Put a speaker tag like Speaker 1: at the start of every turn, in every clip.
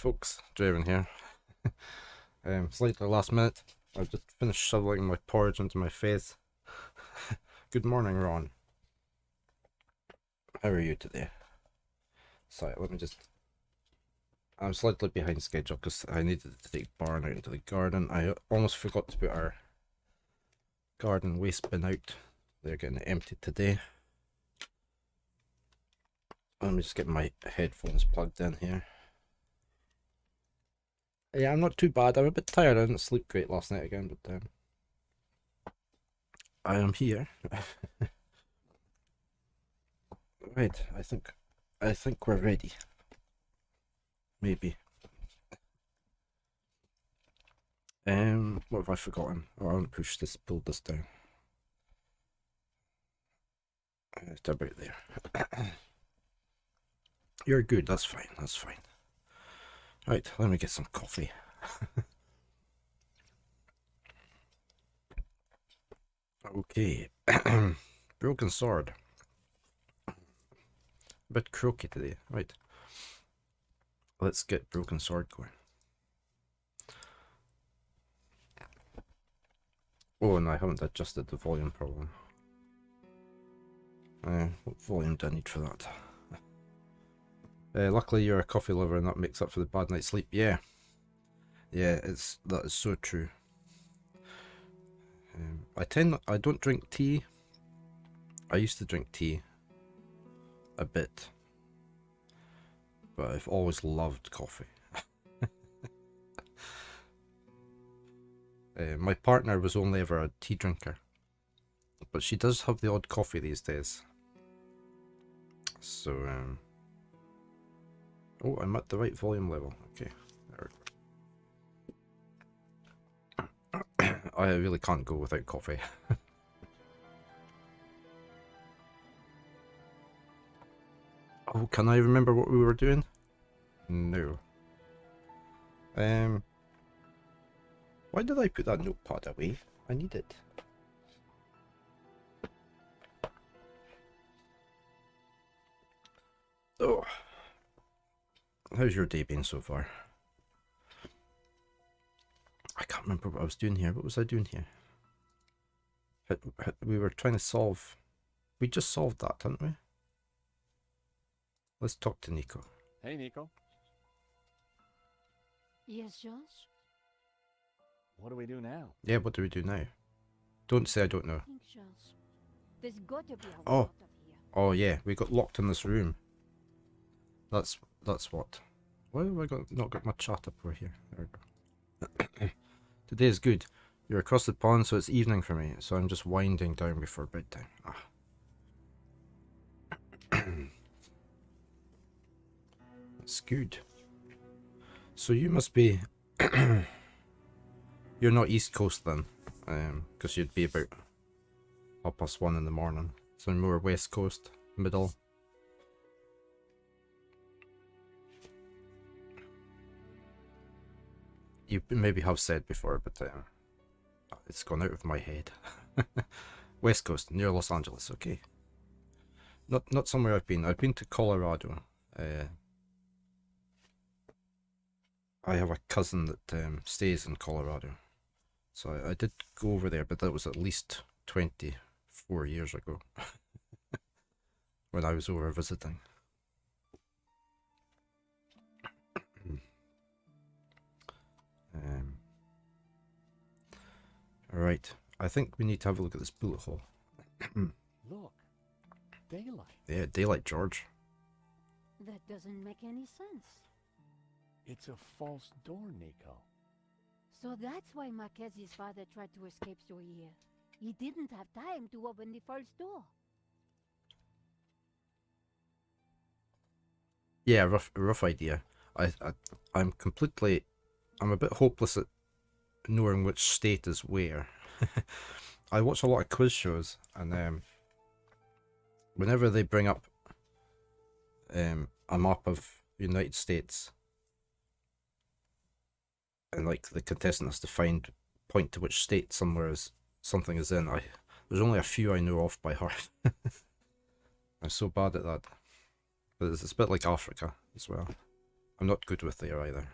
Speaker 1: folks, Draven here. Slightly last minute. I've just finished shoveling my porridge into my face. Good morning, Ron. How are you today? Sorry, let me just... I'm slightly behind schedule because I needed to take Barn out into the garden. I almost forgot to put our garden waste bin out. They're getting emptied today. Let me just get my headphones plugged in here. Yeah, I'm not too bad. I'm a bit tired. I didn't sleep great last night again, but I am here. Right, I think we're ready. Maybe. What have I forgotten? Oh, I want to build this down. It's about there. You're good, that's fine, that's fine. Right, let me get some coffee. Okay. Broken sword. A bit croaky today. Right. Let's get broken sword going. Oh, and I haven't adjusted the volume problem. What volume do I need for that? Luckily you're a coffee lover and that makes up for the bad night's sleep. Yeah. Yeah, that is so true. I don't drink tea. I used to drink tea a bit, but I've always loved coffee. My partner was only ever a tea drinker, but she does have the odd coffee these days. So, oh, I'm at the right volume level. Okay, there we go. I really can't go without coffee. Oh, can I remember what we were doing? No. Why did I put that notepad away? I need it. Oh. How's your day been so far? I can't remember what I was doing here. What was I doing here? We were trying to solve... We just solved that, didn't we? Let's talk to Nico.
Speaker 2: Hey, Nico.
Speaker 3: Yes, Josh?
Speaker 2: What do we do now?
Speaker 1: Yeah, what do we do now? Don't say I don't know.
Speaker 3: I think, Josh, there's got to be a way
Speaker 1: Oh.
Speaker 3: out of here.
Speaker 1: Oh yeah, we got locked in this room. That's what. Why have I not got my chat up over here? There we go. Today is good. You're across the pond, so it's evening for me. So I'm just winding down before bedtime. That's good. So you must be... You're not East Coast then, because you'd be about 1:30 in the morning. So more West Coast, middle. You maybe have said before, but it's gone out of my head. West Coast, near Los Angeles, okay. Not somewhere I've been. I've been to Colorado. I have a cousin that stays in Colorado. So I did go over there, but that was at least 24 years ago. When I was over visiting. Alright, I think we need to have a look at this bullet hole.
Speaker 2: Look, daylight.
Speaker 1: Yeah, daylight, George.
Speaker 3: That doesn't make any sense.
Speaker 2: It's a false door, Nico.
Speaker 3: So that's why Mackenzie's father tried to escape through here. He didn't have time to open the false door.
Speaker 1: Yeah, rough idea. I'm a bit hopeless at knowing which state is where. I watch a lot of quiz shows, and whenever they bring up a map of the United States, and like the contestant has to point to which state something is in, there's only a few I know off by heart. I'm so bad at that. But it's a bit like Africa as well. I'm not good with there either.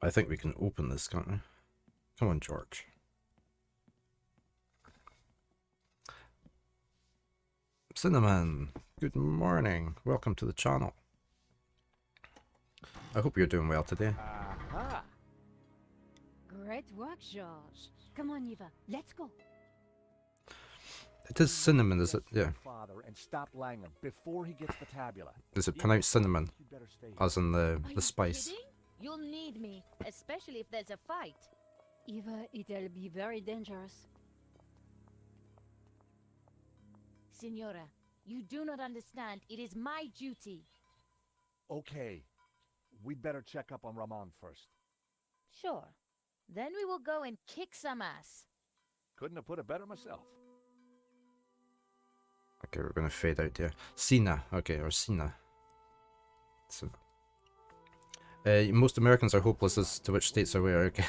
Speaker 1: I think we can open this, can't we? Come on, George. Cinnamon, good morning. Welcome to the channel. I hope you're doing well today.
Speaker 2: Aha!
Speaker 3: Great work, George. Come on, Eva. Let's go.
Speaker 1: It is cinnamon, is it?
Speaker 2: Get your
Speaker 1: Yeah.
Speaker 2: Father, and stop Langham before he gets the tabula.
Speaker 1: Is it
Speaker 2: Even
Speaker 1: pronounced
Speaker 2: so,
Speaker 1: cinnamon?
Speaker 2: you better stay here.
Speaker 1: As in
Speaker 4: Are
Speaker 1: the
Speaker 4: you
Speaker 1: spice?
Speaker 4: kidding? You'll need me, especially if there's a fight.
Speaker 3: Eva, it'll be very dangerous.
Speaker 4: Signora, you do not understand. It is my duty.
Speaker 2: Okay. We'd better check up on Ramon first.
Speaker 4: Sure. Then we will go and kick some ass.
Speaker 2: Couldn't have put it better myself.
Speaker 1: Okay, we're gonna fade out here. Sina, okay, or Sina. So, most Americans are hopeless as to which states are where. Okay.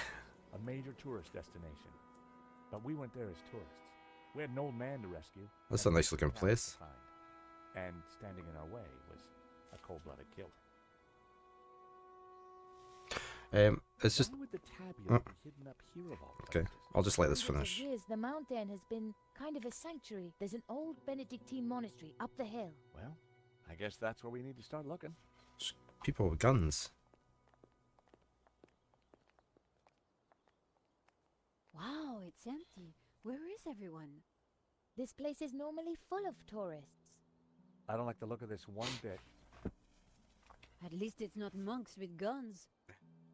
Speaker 2: A major tourist destination. But we went there as tourists. We had an old man to rescue.
Speaker 1: That's
Speaker 2: and
Speaker 1: a nice looking
Speaker 2: cat
Speaker 1: place.
Speaker 2: behind. And standing in our way was a cold-blooded killer.
Speaker 1: It's just
Speaker 2: Why would the tabula be hidden up here of all
Speaker 1: okay.
Speaker 2: places?
Speaker 1: I'll just let this
Speaker 4: Hundreds of
Speaker 1: finish.
Speaker 4: years, the mountain has been kind of a sanctuary. There's an old Benedictine monastery up the hill.
Speaker 2: Well, I guess that's where we need to start looking.
Speaker 1: People with guns.
Speaker 3: Wow, it's empty. Where is everyone?
Speaker 4: This place is normally full of tourists.
Speaker 2: I don't like the look of this one bit.
Speaker 3: At least it's not monks with guns.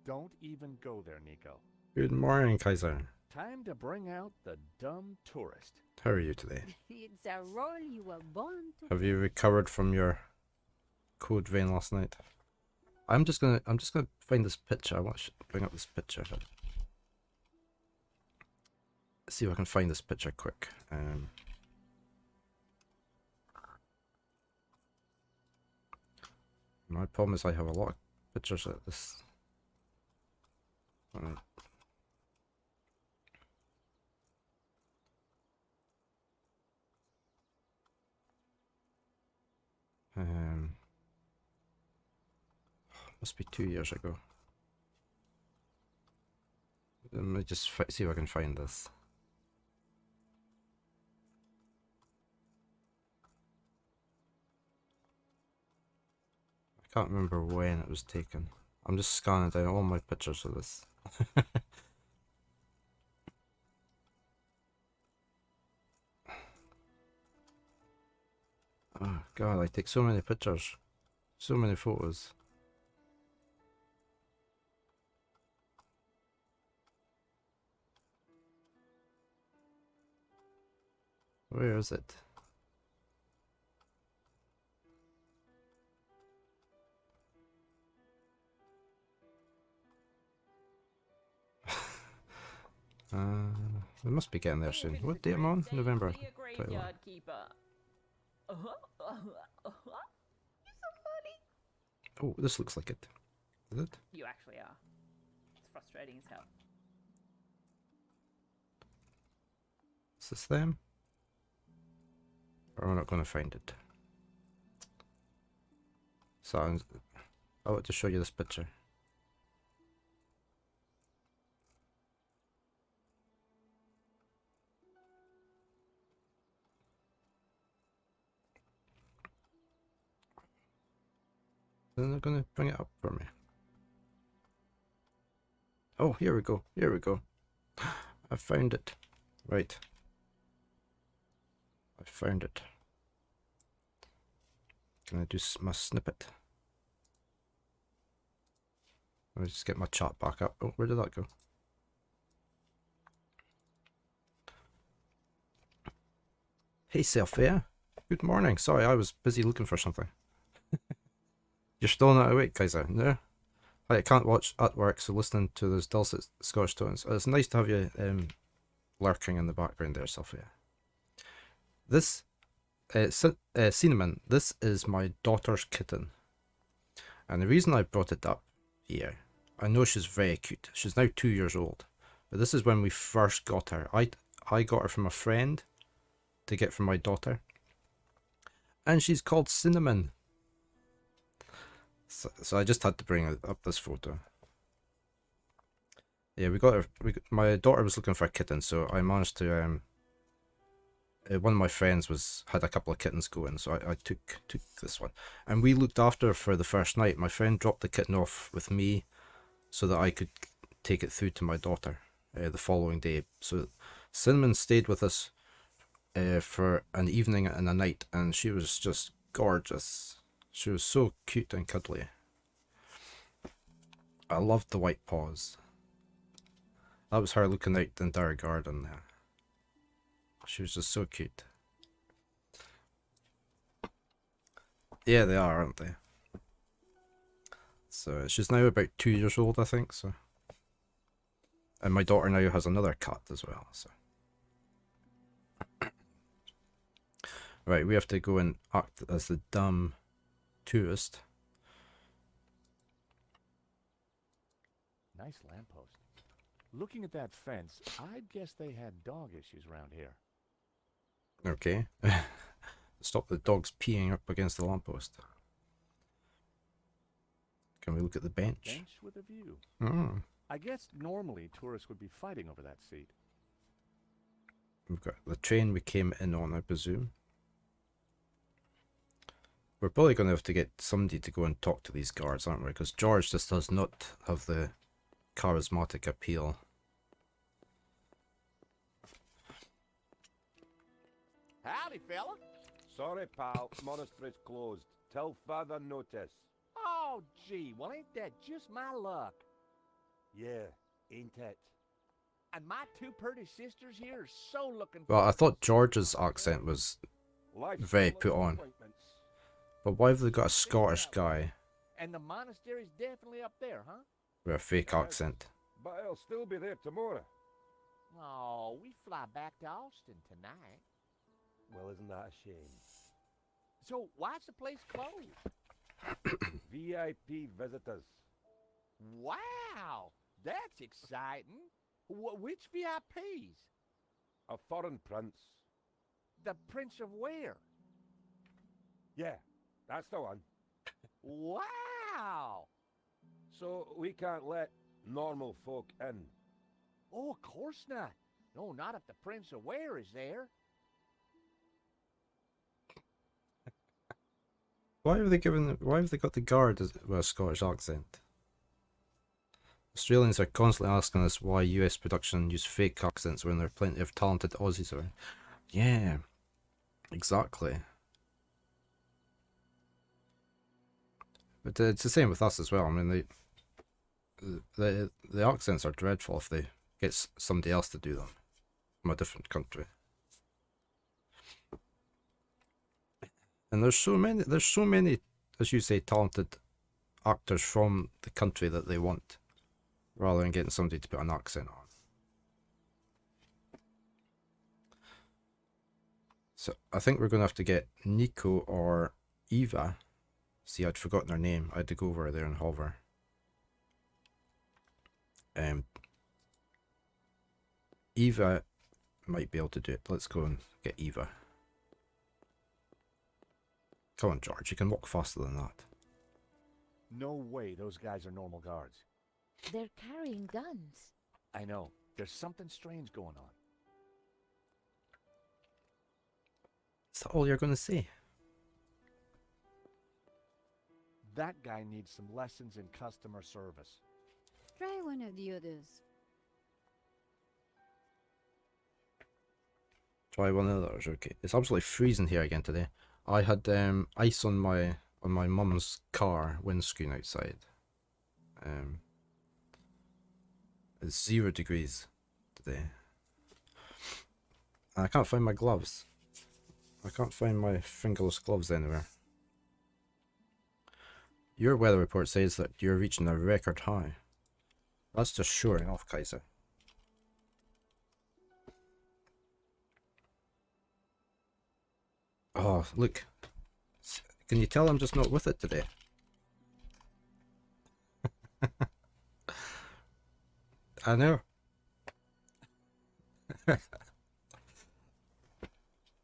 Speaker 2: Don't even go there, Nico.
Speaker 1: Good morning, Kaiser.
Speaker 2: Time to bring out the dumb tourist.
Speaker 1: How are you today?
Speaker 3: It's a role you were born to.
Speaker 1: Have you recovered from your code vein last night? I'm just gonna find this picture. I want to bring up this picture. See if I can find this picture quick. My problem is I have a lot of pictures at this. Right. Must be 2 years ago. Let me just see if I can find this. I can't remember when it was taken. I'm just scanning down all my pictures of this. Oh god, I take so many pictures. So many photos. Where is it? We must be getting there soon. What date am I on? November. 21.
Speaker 5: Graveyard keeper. You're so funny.
Speaker 1: Oh, this looks like it. Is it?
Speaker 5: You actually are. It's frustrating as hell.
Speaker 1: Is this them? Or am I not going to find it? So I want to show you this picture. Then they're going to bring it up for me. Oh, here we go. Here we go. I found it. Right. I found it. Can I do my snippet? Let me just get my chat back up. Oh, where did that go? Hey, Sophia. Good morning. Sorry, I was busy looking for something. You're still not awake, Kaiser? No? I can't watch at work, so listening to those dulcet Scottish tones. It's nice to have you lurking in the background there, Sophia. This, Cinnamon, this is my daughter's kitten. And the reason I brought it up here, I know she's very cute. She's now 2 years old. But this is when we first got her. I got her from a friend to get from my daughter. And she's called Cinnamon. So I just had to bring up this photo. Yeah, my daughter was looking for a kitten, so I managed to one of my friends had a couple of kittens going, so I took this one, and we looked after her for the first night. My friend dropped the kitten off with me so that I could take it through to my daughter the following day. So Cinnamon stayed with us for an evening and a night, and she was just gorgeous. She was so cute and cuddly. I loved the white paws. That was her looking out the entire garden there. She was just so cute. Yeah, they are, aren't they? So she's now about 2 years old, I think. So, and my daughter now has another cat as well. So, right, we have to go and act as the dumb tourist.
Speaker 2: Nice lamppost. Looking at that fence, I'd guess they had dog issues around here.
Speaker 1: Okay. Stop the dogs peeing up against the lamppost. Can we look at the bench?
Speaker 2: Bench with a view.
Speaker 1: Mm.
Speaker 2: I guess normally tourists would be fighting over that seat.
Speaker 1: We've got the train we came in on, I presume. We're probably going to have to get somebody to go and talk to these guards, aren't we? Because George just does not have the charismatic appeal.
Speaker 6: Howdy, fella.
Speaker 7: Sorry, pal. Monastery's closed. Till further notice.
Speaker 6: Oh, gee, well, ain't that just my luck?
Speaker 7: Yeah, ain't it?
Speaker 6: And my two pretty sisters here are so looking
Speaker 1: Well, I
Speaker 6: forward
Speaker 1: thought
Speaker 6: to
Speaker 1: George's accent was
Speaker 7: Life's
Speaker 1: very
Speaker 7: full of
Speaker 1: put on.
Speaker 7: disappointments.
Speaker 1: But why have they got a Scottish guy
Speaker 6: And the monastery's definitely up there, huh?
Speaker 1: with a fake
Speaker 7: Yes.
Speaker 1: accent?
Speaker 7: But I'll still be there tomorrow.
Speaker 6: Oh, we fly back to Austin tonight.
Speaker 7: Well, isn't that a shame?
Speaker 6: So why's the place closed?
Speaker 7: VIP visitors.
Speaker 6: Wow, that's exciting. Which VIPs?
Speaker 7: A foreign prince.
Speaker 6: The Prince of where?
Speaker 7: Yeah, that's the one.
Speaker 6: Wow.
Speaker 7: So we can't let normal folk in.
Speaker 6: Oh, of course not. No, not if the Prince of where is there.
Speaker 1: Why have they got the guard with a Scottish accent? Australians are constantly asking us why US production use fake accents when there are plenty of talented Aussies around. Yeah, exactly. But it's the same with us as well. I mean, the accents are dreadful if they get somebody else to do them from a different country. And there's so many, as you say, talented actors from the country that they want, rather than getting somebody to put an accent on. So I think we're going to have to get Nico or Eva. See, I'd forgotten her name. I had to go over there and hover. Eva might be able to do it. Let's go and get Eva. Come on, George. You can walk faster than that.
Speaker 2: No way those guys are normal guards.
Speaker 4: They're carrying guns.
Speaker 2: I know. There's something strange going on.
Speaker 1: Is that all you're going to say?
Speaker 2: That guy needs some lessons in customer service.
Speaker 3: Try one of the others.
Speaker 1: Try one of those. Okay. It's absolutely freezing here again today. I had ice on my mum's car windscreen outside. It's 0 degrees today. And I can't find my gloves. I can't find my fingerless gloves anywhere. Your weather report says that you're reaching a record high. That's just showing off, Kaiser. Oh, look. Can you tell I'm just not with it today? I know.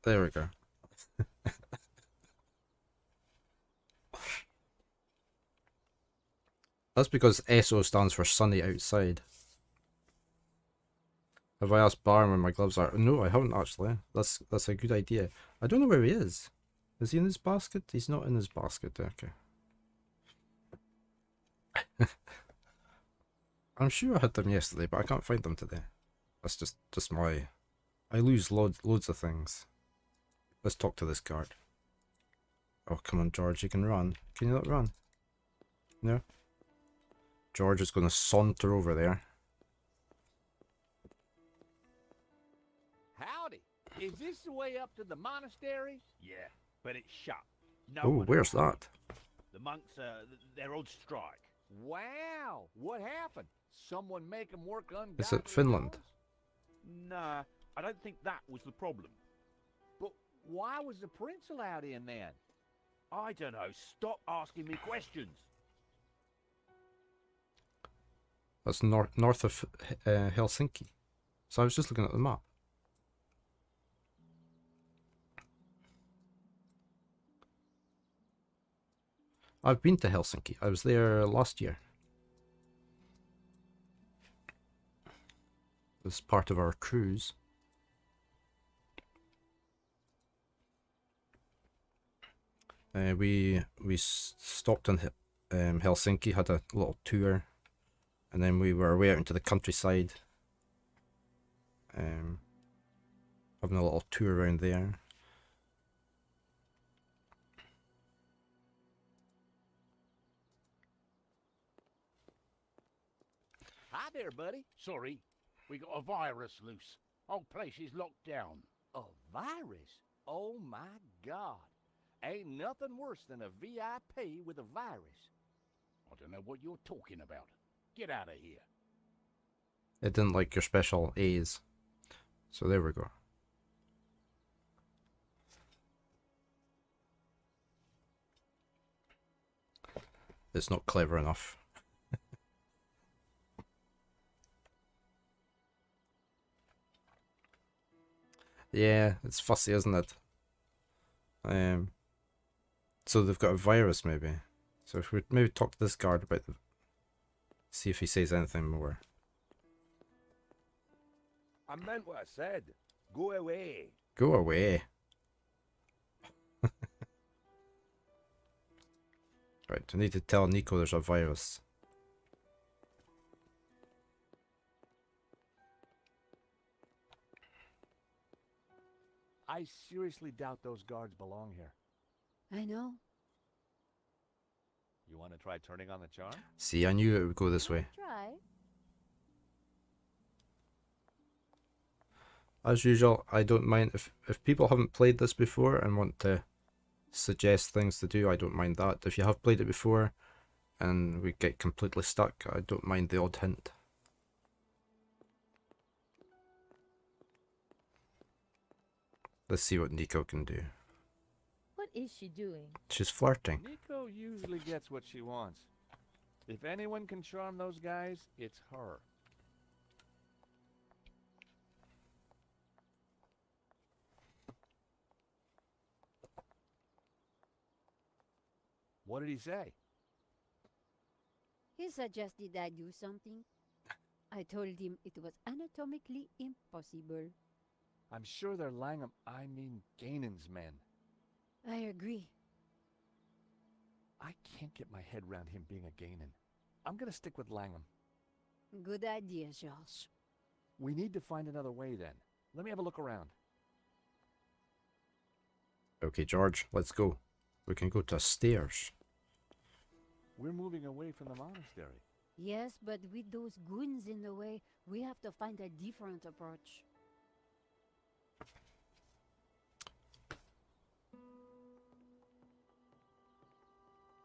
Speaker 1: There we go. That's because SO stands for sunny outside. Have I asked Baron where my gloves are? No, I haven't actually. That's a good idea. I don't know where he is. Is he in his basket? He's not in his basket. Okay. I'm sure I had them yesterday, but I can't find them today. That's just my... I lose loads of things. Let's talk to this guard. Oh, come on, George, you can run. Can you not run? No? George is going to saunter over there.
Speaker 6: Howdy. Is this the way up to the monastery?
Speaker 8: Yeah, but it's shut. No
Speaker 1: Oh,
Speaker 8: one
Speaker 1: where's
Speaker 8: around.
Speaker 1: that?
Speaker 8: The monks, they're on strike.
Speaker 6: Wow. What happened? Someone make 'em work ungodly
Speaker 1: Is it Finland?
Speaker 6: hours?
Speaker 8: Nah, I don't think that was the problem.
Speaker 6: But why was the prince allowed in then?
Speaker 8: I don't know. Stop asking me questions.
Speaker 1: That's north of Helsinki. So I was just looking at the map. I've been to Helsinki. I was there last year. As part of our cruise. We stopped in Helsinki, had a little tour, and then we were way out into the countryside, having a little tour around there.
Speaker 6: Hi there, buddy.
Speaker 9: Sorry, we got a virus loose. Whole place is locked down.
Speaker 6: A virus? Oh my God. Ain't nothing worse than a VIP with a virus.
Speaker 9: I don't know what you're talking about. Get out of here.
Speaker 1: It didn't like your special A's. So there we go. It's not clever enough. Yeah, it's fussy, isn't it? So they've got a virus, maybe. So if we maybe talk to this guard about the... See if he says anything more.
Speaker 7: I meant what I said. Go away.
Speaker 1: Go away. Right, I need to tell Nico there's a virus.
Speaker 2: I seriously doubt those guards belong here.
Speaker 3: I know.
Speaker 2: You want to try turning on the charm?
Speaker 1: See, I knew it would go this way.
Speaker 4: Try.
Speaker 1: As usual, I don't mind if people haven't played this before and want to suggest things to do, I don't mind that. If you have played it before and we get completely stuck, I don't mind the odd hint. Let's see what Nico can do.
Speaker 4: What is she doing?
Speaker 1: She's flirting.
Speaker 2: Nico usually gets what she wants. If anyone can charm those guys, it's her. What did he say?
Speaker 3: He suggested I do something. I told him it was anatomically impossible.
Speaker 2: I'm sure they're Gainan's men.
Speaker 3: I agree.
Speaker 2: I can't get my head around him being a Gainan. I'm gonna stick with Langham.
Speaker 3: Good idea, George.
Speaker 2: We need to find another way then. Let me have a look around.
Speaker 1: Okay, George, let's go. We can go to stairs.
Speaker 2: We're moving away from the monastery.
Speaker 3: Yes, but with those goons in the way, we have to find a different approach.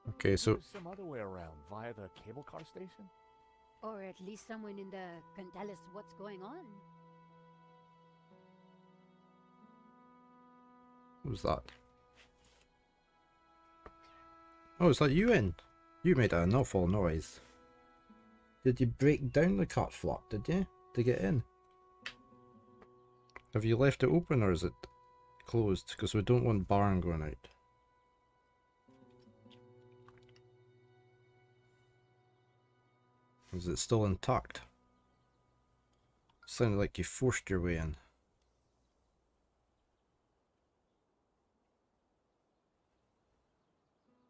Speaker 1: Okay, so
Speaker 2: There's some other way around, via the cable car station?
Speaker 3: Or at least someone in the can tell us what's going on.
Speaker 1: what was that? Oh, is that you in? You made an awful noise. Did you break down the cart flap, did you? To get in? Have you left it open or is it closed? Because we don't want Baron going out. Is it still intact? Sounded like you forced your way in.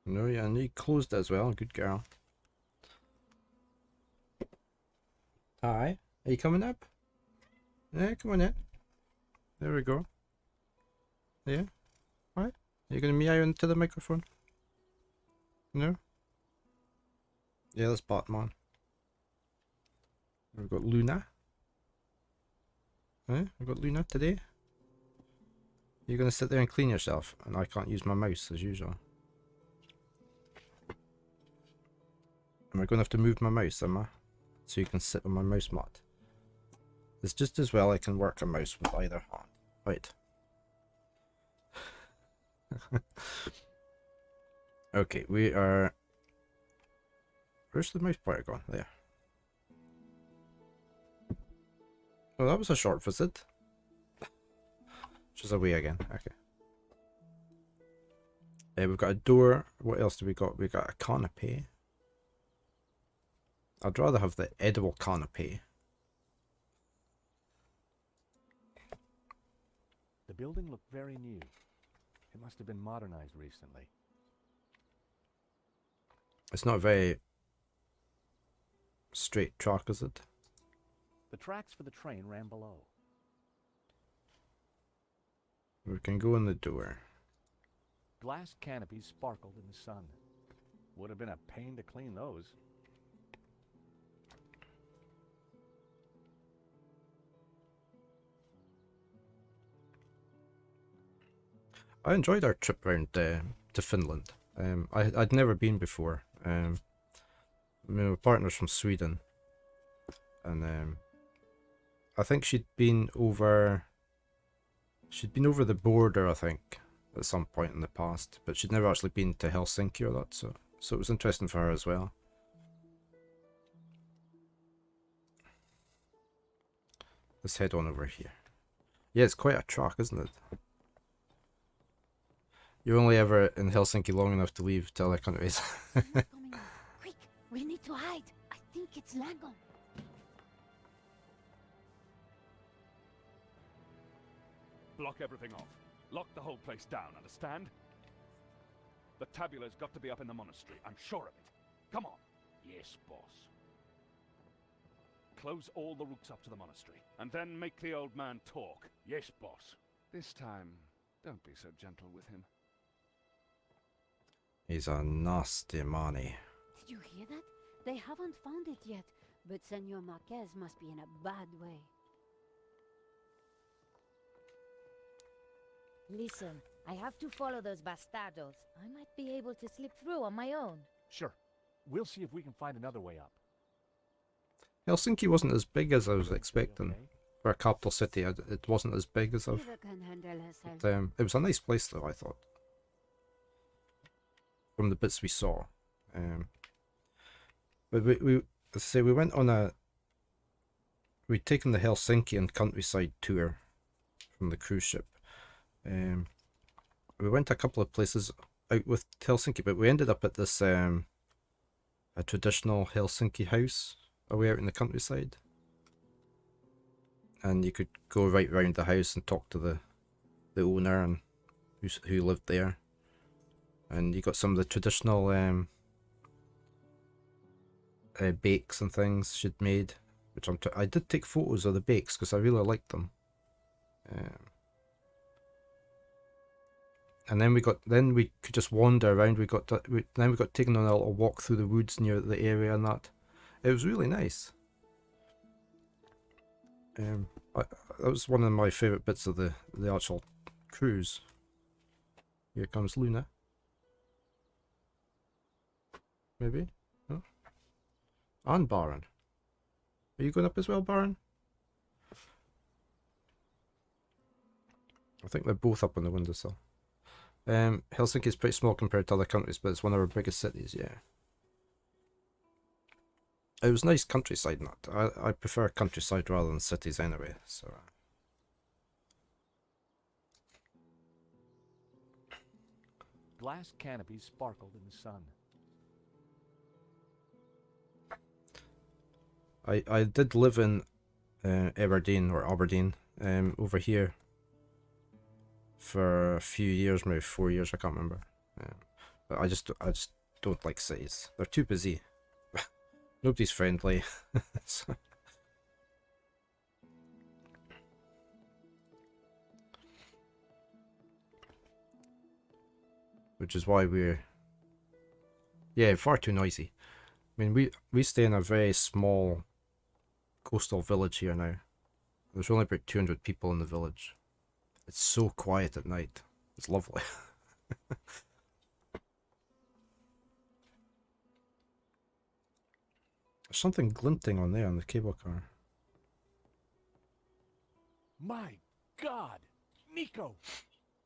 Speaker 1: No, yeah, and you closed it as well. Good girl. Hi. Are you coming up? Yeah, come on in. There we go. Yeah. Hi. Are you gonna meow into the microphone? No? Yeah, that's Batman. We've got Luna. We've got Luna today. You're gonna sit there and clean yourself, and I can't use my mouse as usual. Am I gonna have to move my mouse, am I? So you can sit on my mouse mat. It's just as well I can work a mouse with either hand. Right. Okay, we are... Where's the mouse pointer gone? There. Oh, that was a short visit. Just away again. Okay. We've got a door. What else do we got? We got a canopy. I'd rather have the edible canopy.
Speaker 2: The building looked very new. It must have been modernized recently.
Speaker 1: It's not a very straight track, is it?
Speaker 2: The tracks for the train ran below.
Speaker 1: We can go in the door.
Speaker 2: Glass canopies sparkled in the sun. Would have been a pain to clean those.
Speaker 1: I enjoyed our trip round to Finland. I'd never been before. My partner's from Sweden, and I think she'd been over the border, I think, at some point in the past, but she'd never actually been to Helsinki or that, so it was interesting for her as well. Let's head on over here. Yeah, it's quite a track, isn't it? You're only ever in Helsinki long enough to leave to other countries.
Speaker 3: Someone's coming up. Quick, we need to hide. I think it's Langon.
Speaker 10: Block everything off. Lock the whole place down, understand? The tabula's got to be up in the monastery, I'm sure of it. Come on.
Speaker 9: Yes, boss.
Speaker 10: Close all the routes up to the monastery, and then make the old man talk.
Speaker 9: Yes, boss.
Speaker 10: This time, don't be so gentle with him.
Speaker 1: He's a nasty manny.
Speaker 3: Did you hear that? They haven't found it yet, but Senor Marquez must be in a bad way.
Speaker 4: Listen, I have to follow those bastardos. I might be able to slip through on my own.
Speaker 2: Sure. We'll see if we can find another way up.
Speaker 1: Helsinki wasn't as big as I was expecting.
Speaker 2: Okay.
Speaker 1: For a capital city, it wasn't as big as I've...
Speaker 3: Eva can handle herself.
Speaker 1: But, it was a nice place though, I thought. From the bits we saw. But as I say, we went on a... We'd taken the Helsinki and countryside tour from the cruise ship. We went a couple of places out with Helsinki, but we ended up at this a traditional Helsinki house away out in the countryside. And you could go right round the house and talk to the owner and who lived there. And you got some of the traditional bakes and things she'd made, which I did take photos of the bakes because I really liked them. And then we could just wander around. Then we got taken on a little walk through the woods near the area and that. It was really nice. That was one of my favourite bits of the actual cruise. Here comes Luna. Maybe? No? And Baron. Are you going up as well, Baron? I think they're both up on the windowsill. Helsinki is pretty small compared to other countries, but it's one of our biggest cities, yeah. It was nice countryside, I prefer countryside rather than cities anyway, so...
Speaker 2: Glass canopies sparkled in the sun.
Speaker 1: I did live in Aberdeen or Aberdeen over here for a few years, maybe 4 years, I can't remember. But I just don't like cities. They're too busy. Nobody's friendly. So- which is why we're far too noisy. I mean, we stay in a very small coastal village here now. There's only about 200 people in the village. It's so quiet at night. It's lovely. There's something glinting on there on the cable car.
Speaker 2: My God! Nico!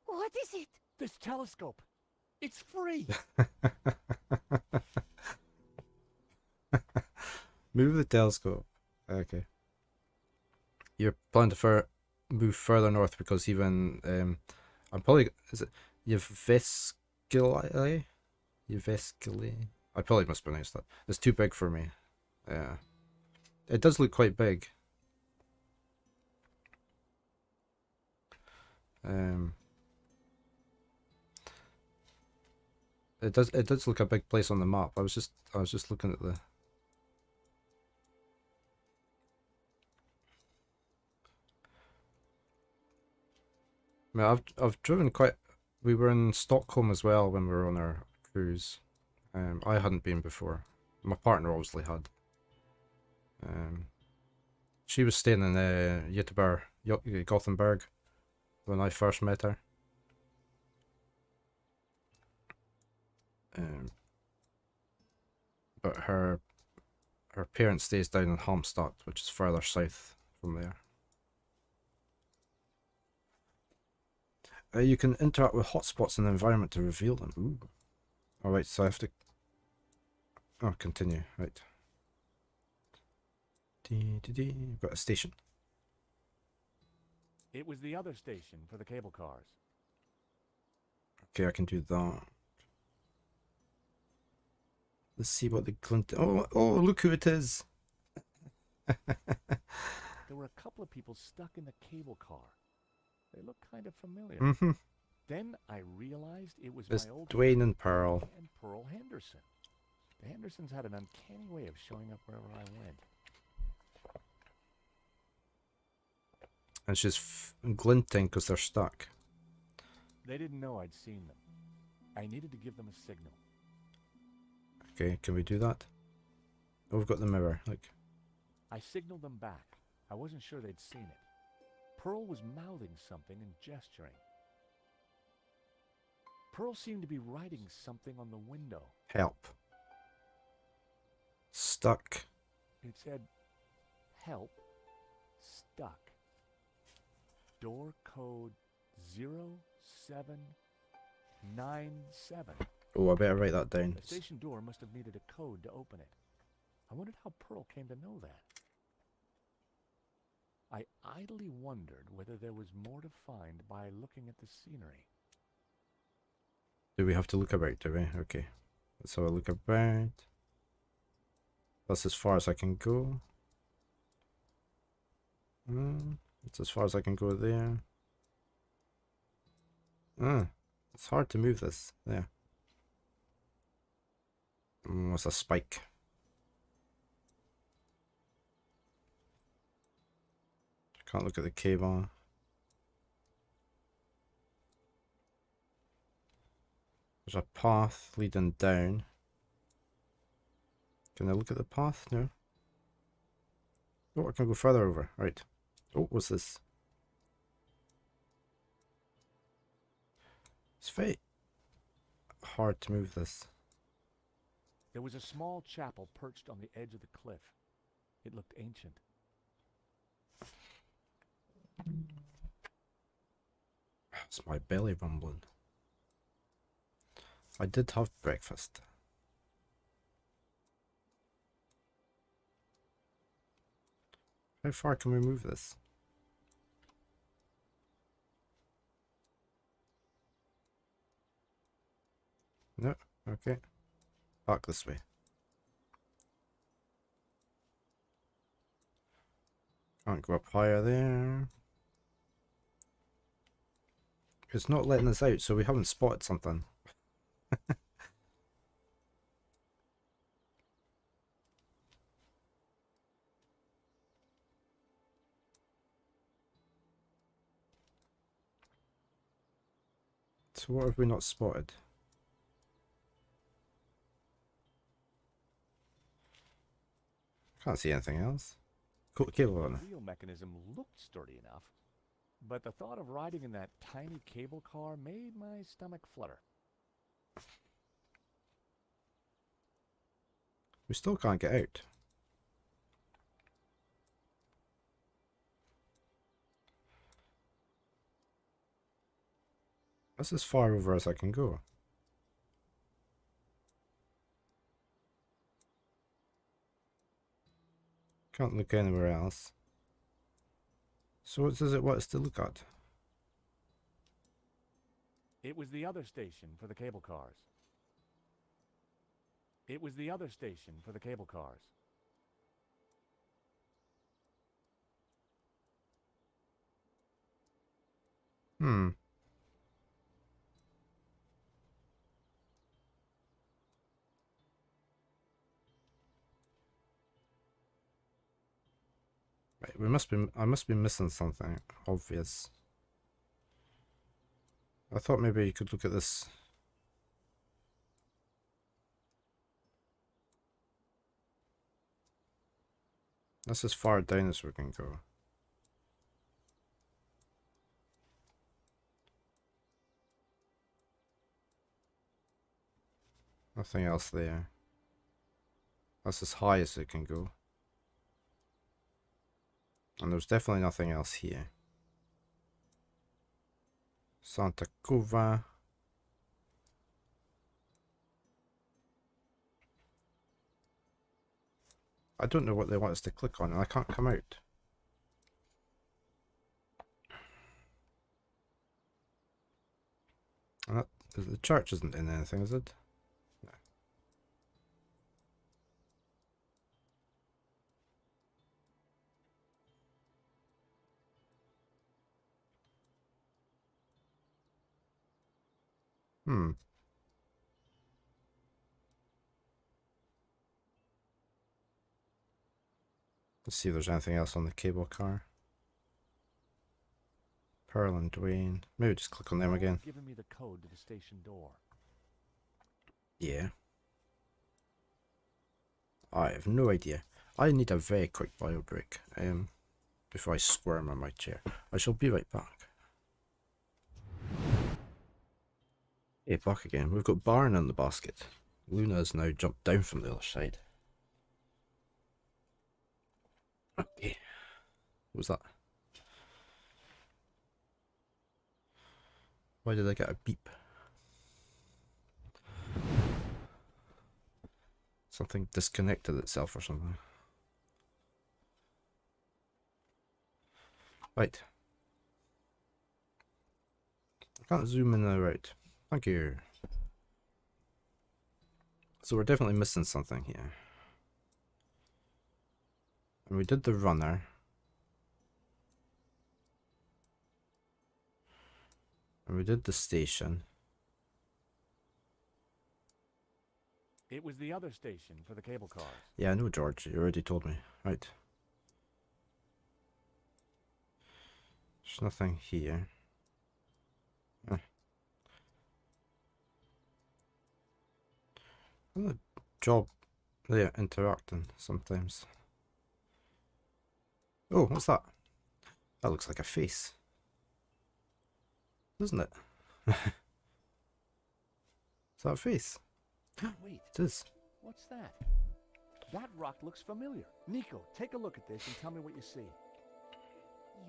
Speaker 3: What is it?
Speaker 2: This telescope! It's free!
Speaker 1: Move the telescope. Okay. You're planning to move further north because even I'm probably is it Yeveskili? Yeveskili? I probably mispronounced that. It's too big for me. Yeah. It does look quite big. It does look a big place on the map. I was just looking at the I mean, I've driven quite. We were in Stockholm as well when we were on our cruise. I hadn't been before. My partner obviously had. She was staying in Göteborg, Gothenburg, when I first met her. But her parents stays down in Halmstad, which is further south from there. You can interact with hotspots in the environment to reveal them. Ooh. Alright, so I have to... Oh, continue. Right. Got a station.
Speaker 2: It was the other station for the cable cars.
Speaker 1: Okay, I can do that. Let's see what the glint... Oh, look who it is!
Speaker 2: There were a couple of people stuck in the cable car. They look kind of familiar.
Speaker 1: Mm-hmm.
Speaker 2: Then I realized it was
Speaker 1: It's
Speaker 2: my old
Speaker 1: Dwayne
Speaker 2: friend
Speaker 1: and Pearl.
Speaker 2: Dwayne and Pearl Henderson. The Hendersons had an uncanny way of showing up wherever I went.
Speaker 1: And she's glinting because they're stuck.
Speaker 2: They didn't know I'd seen them. I needed to give them a signal.
Speaker 1: Okay, can we do that? Oh, we've got the mirror. Look.
Speaker 2: I signaled them back. I wasn't sure they'd seen it. Pearl was mouthing something and gesturing. Pearl seemed to be writing something on the window.
Speaker 1: Help. Stuck.
Speaker 2: It said, "Help, stuck. Door code 0797.
Speaker 1: Oh, I better write that down.
Speaker 2: The station door must have needed a code to open it. I wondered how Pearl came to know that. I idly wondered whether there was more to find by looking at the scenery.
Speaker 1: Do we have to look about, do we? Okay. Let's have a look about. That's as far as I can go. It's as far as I can go there. It's hard to move this. There. What's a spike? Can't look at the cable. There's a path leading down. Can I look at the path? No. Oh, I can go further over. Right. Oh, what's this? It's very hard to move this.
Speaker 2: There was a small chapel perched on the edge of the cliff. It looked ancient.
Speaker 1: It's my belly rumbling. I did have breakfast. How far can we move this? No, okay. Back this way. Can't go up higher there. It's not letting us out, so we haven't spotted something. So what have we not spotted? Can't see anything else. Cable on it.
Speaker 2: The wheel mechanism looked sturdy enough, but the thought of riding in that tiny cable car made my stomach flutter.
Speaker 1: We still can't get out. That's as far over as I can go. Can't look anywhere else. So what does it want us to look at?
Speaker 2: It was the other station for the cable cars. It was the other station for the cable cars.
Speaker 1: Hmm. Right, I must be missing something obvious. I thought maybe you could look at this. That's as far down as we can go. Nothing else there. That's as high as it can go. And there's definitely nothing else here. Santa Cova. I don't know what they want us to click on, and I can't come out. And that, the church isn't in anything, is it? No. Hmm. Let's see if there's anything else on the cable car. Pearl and Dwayne. Maybe just click on them again.
Speaker 2: Giving me the code to the station door.
Speaker 1: Yeah. I have no idea. I need a very quick bio break. Before I squirm on my chair. I shall be right back. Hey, back again. We've got Barn in the basket. Luna has now jumped down from the other side. Okay. What was that? Why did I get a beep? Something disconnected itself or something. Right. I can't zoom in and out. Thank you. So we're definitely missing something here. And we did the runner. And we did the station.
Speaker 2: It was the other station for the cable cars.
Speaker 1: Yeah, I know, George. You already told me. Right. There's nothing here. The job they're interacting sometimes. Oh, what's that? That looks like a face. Doesn't it? Is that a face?
Speaker 6: Wait,
Speaker 1: It is.
Speaker 6: what's that? That rock looks familiar. Nico, take a look at this and tell me what you see.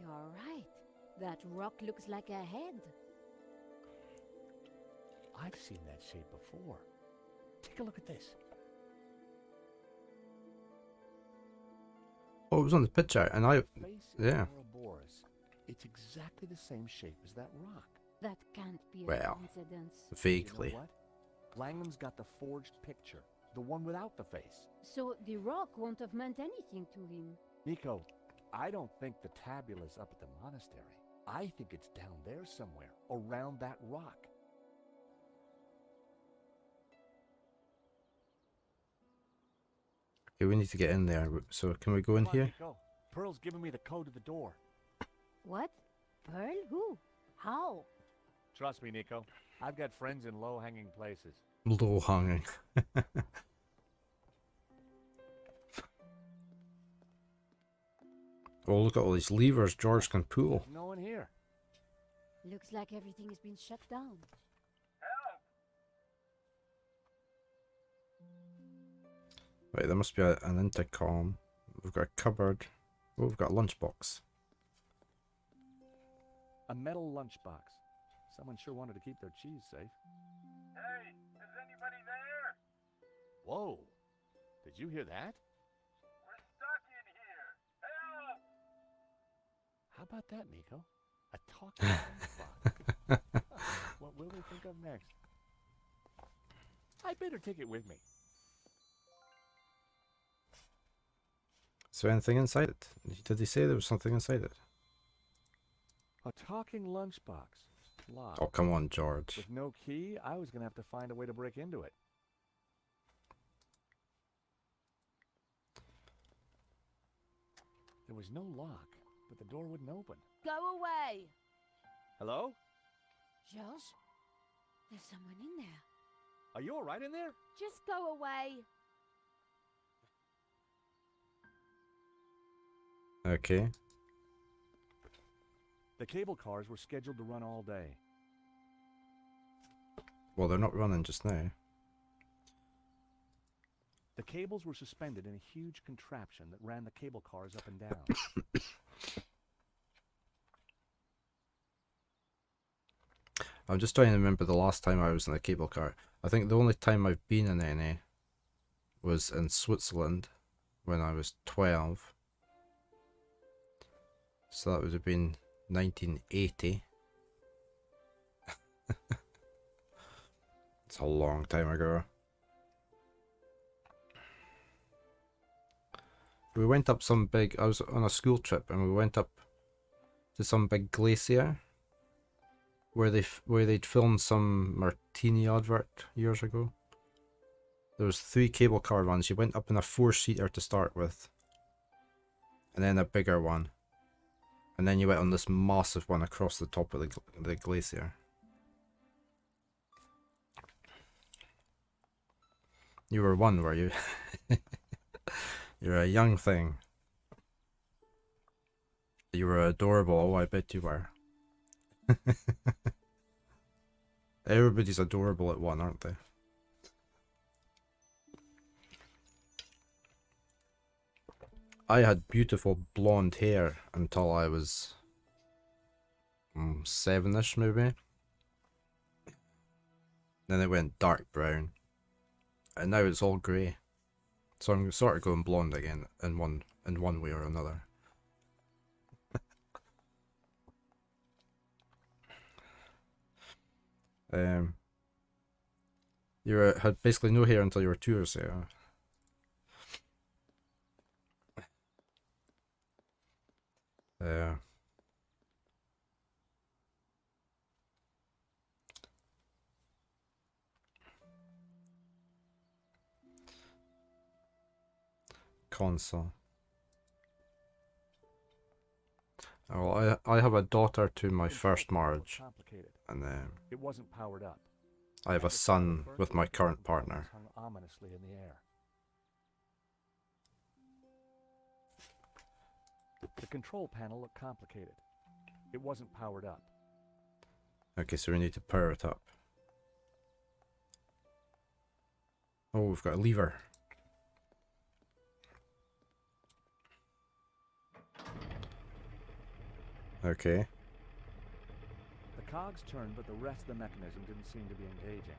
Speaker 3: You're right. That rock looks like a head.
Speaker 6: I've seen that shape before. Take a look at this.
Speaker 1: Oh, it was on the picture, and I...
Speaker 6: Face
Speaker 1: Yeah.
Speaker 6: of Ouroboros. It's exactly the same shape as that rock.
Speaker 3: That can't be a
Speaker 1: Well.
Speaker 3: coincidence.
Speaker 1: Vaguely.
Speaker 6: You know what? Langham's got the forged picture, the one without the face.
Speaker 3: So the rock won't have meant anything to him.
Speaker 6: Nico,
Speaker 2: I don't think the tabula's up at the monastery. I think it's down there somewhere, around that rock.
Speaker 1: Okay, we need to get in there. So can we go in
Speaker 2: Come on,
Speaker 1: here?
Speaker 2: Nico. Pearl's giving me the code to the door.
Speaker 3: What? Pearl? Who? How?
Speaker 2: Trust me, Nico. I've got friends in low-hanging places.
Speaker 1: Low hanging. Oh, look at all these levers George can pull.
Speaker 2: There's no one here.
Speaker 3: Looks like everything has been shut down.
Speaker 1: Right, there must be an intercom. We've got a cupboard. Oh, we've got a lunchbox.
Speaker 2: A metal lunchbox. Someone sure wanted to keep their cheese safe.
Speaker 9: Hey, is anybody there?
Speaker 2: Whoa! Did you hear that?
Speaker 9: We're stuck in here. Help!
Speaker 2: How about that, Nico? A talking lunchbox. What will we think of next? I better take it with me.
Speaker 1: So anything inside it? Did he say there was something inside it?
Speaker 2: A talking lunchbox. Locked.
Speaker 1: Oh, come on, George.
Speaker 2: With no key, I was going to have to find a way to break into it. There was no lock, but the door wouldn't open.
Speaker 4: Go away!
Speaker 2: Hello?
Speaker 3: George? There's someone in there.
Speaker 2: Are you all right in there?
Speaker 4: Just go away!
Speaker 1: Okay.
Speaker 2: The cable cars were scheduled to run all day.
Speaker 1: Well, they're not running just now.
Speaker 2: The cables were suspended in a huge contraption that ran the cable cars up and down.
Speaker 1: I'm just trying to remember the last time I was in a cable car. I think the only time I've been in any was in Switzerland when I was 12. So that would have been 1980. It's a long time ago. We went up some big... I was on a school trip and we went up to some big glacier where they'd filmed some martini advert years ago. There was 3 cable car runs. You went up in a 4-seater to start with, and then a bigger one, and then you went on this massive one across the top of the glacier. You were one, were you? You're a young thing. You were adorable. Oh, I bet you were. Everybody's adorable at one, aren't they? I had beautiful blonde hair until I was 7-ish maybe. Then it went dark brown. And now it's all grey. So I'm sort of going blonde again in one way or another. You had basically no hair until you were 2 or so. Console. Well, I have a daughter to my first marriage, and
Speaker 2: it wasn't powered up.
Speaker 1: I have a son with my current partner.
Speaker 2: Hung ominously in the air. The control panel looked complicated. It wasn't powered up.
Speaker 1: Okay, so we need to power it up. Oh, we've got a lever. Okay.
Speaker 2: The cogs turned, but the rest of the mechanism didn't seem to be engaging.